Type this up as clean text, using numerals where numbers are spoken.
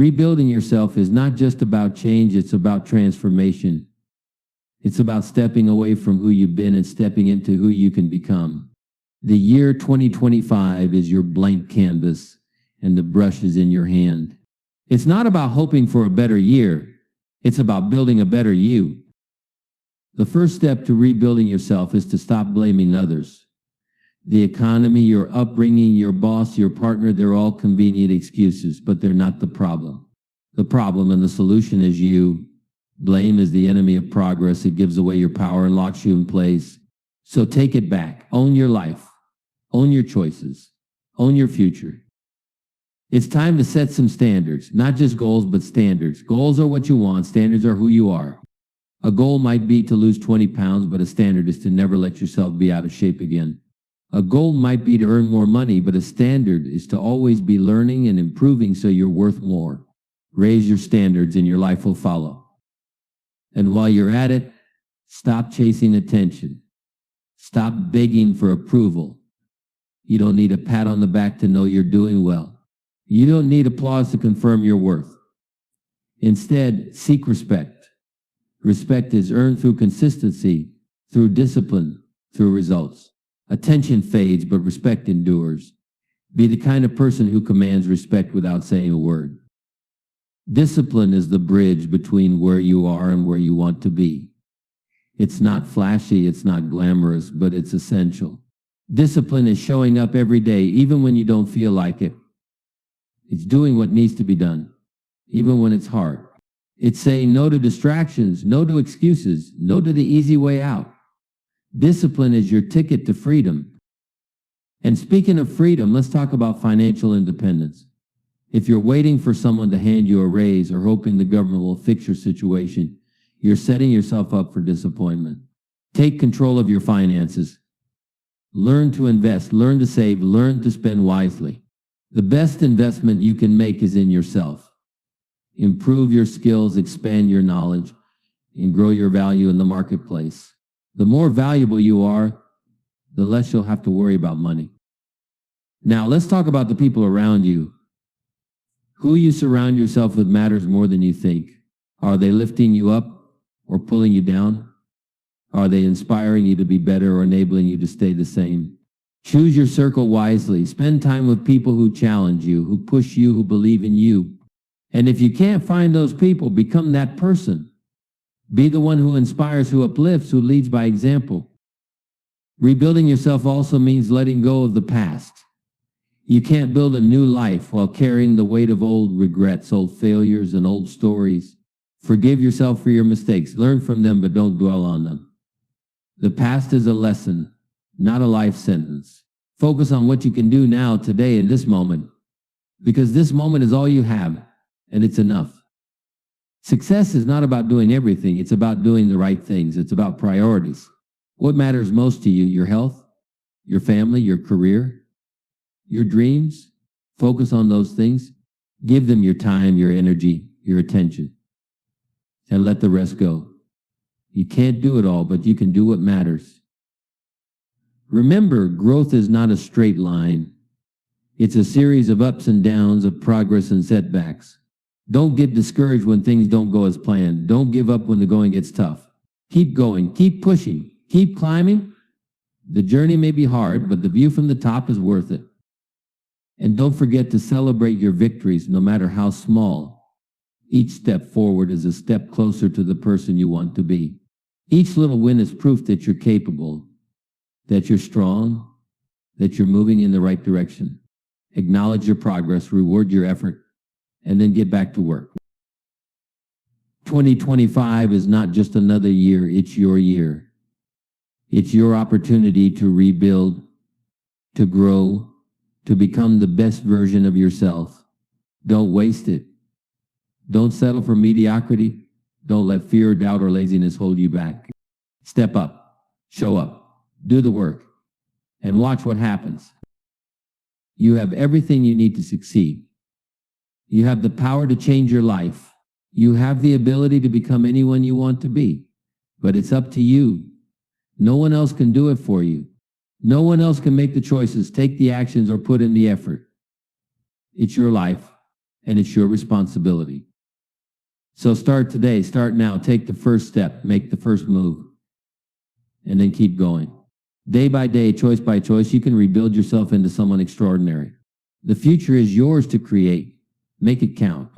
Rebuilding yourself is not just about change, it's about transformation. It's about stepping away from who you've been and stepping into who you can become. The year 2025 is your blank canvas, and the brush is in your hand. It's not about hoping for a better year. It's about building a better you. The first step to rebuilding yourself is to stop blaming others. The economy, your upbringing, your boss, your partner, they're all convenient excuses, but they're not the problem. The problem and the solution is you. Blame is the enemy of progress. It gives away your power and locks you in place. So take it back. Own your life. Own your choices. Own your future. It's time to set some standards, not just goals, but standards. Goals are what you want. Standards are who you are. A goal might be to lose 20 pounds, but a standard is to never let yourself be out of shape again. A goal might be to earn more money, but a standard is to always be learning and improving so you're worth more. Raise your standards and your life will follow. And while you're at it, stop chasing attention. Stop begging for approval. You don't need a pat on the back to know you're doing well. You don't need applause to confirm your worth. Instead, seek respect. Respect is earned through consistency, through discipline, through results. Attention fades, but respect endures. Be the kind of person who commands respect without saying a word. Discipline is the bridge between where you are and where you want to be. It's not flashy, it's not glamorous, but it's essential. Discipline is showing up every day, even when you don't feel like it. It's doing what needs to be done, even when it's hard. It's saying no to distractions, no to excuses, no to the easy way out. Discipline is your ticket to freedom. And speaking of freedom, let's talk about financial independence. If you're waiting for someone to hand you a raise or hoping the government will fix your situation, you're setting yourself up for disappointment. Take control of your finances. Learn to invest, learn to save, learn to spend wisely. The best investment you can make is in yourself. Improve your skills, expand your knowledge, and grow your value in the marketplace. The more valuable you are, the less you'll have to worry about money. Now, let's talk about the people around you. Who you surround yourself with matters more than you think. Are they lifting you up or pulling you down? Are they inspiring you to be better or enabling you to stay the same? Choose your circle wisely. Spend time with people who challenge you, who push you, who believe in you. And if you can't find those people, become that person. Be the one who inspires, who uplifts, who leads by example. Rebuilding yourself also means letting go of the past. You can't build a new life while carrying the weight of old regrets, old failures, and old stories. Forgive yourself for your mistakes. Learn from them, but don't dwell on them. The past is a lesson, not a life sentence. Focus on what you can do now, today, in this moment, because this moment is all you have, and it's enough. Success is not about doing everything. It's about doing the right things. It's about priorities. What matters most to you? Your health, your family, your career, your dreams? Focus on those things. Give them your time, your energy, your attention, and let the rest go. You can't do it all, but you can do what matters. Remember, growth is not a straight line. It's a series of ups and downs, of progress and setbacks. Don't get discouraged when things don't go as planned. Don't give up when the going gets tough. Keep going, keep pushing, keep climbing. The journey may be hard, but the view from the top is worth it. And don't forget to celebrate your victories, no matter how small. Each step forward is a step closer to the person you want to be. Each little win is proof that you're capable, that you're strong, that you're moving in the right direction. Acknowledge your progress, reward your effort, and then get back to work. 2025 is not just another year, it's your year. It's your opportunity to rebuild, to grow, to become the best version of yourself. Don't waste it. Don't settle for mediocrity. Don't let fear, doubt, or laziness hold you back. Step up, show up, do the work, and watch what happens. You have everything you need to succeed. You have the power to change your life. You have the ability to become anyone you want to be. But it's up to you. No one else can do it for you. No one else can make the choices, take the actions, or put in the effort. It's your life. and it's your responsibility. So start today, start now, take the first step, make the first move, and then keep going. Day by day, choice by choice, you can rebuild yourself into someone extraordinary. The future is yours to create. Make it count.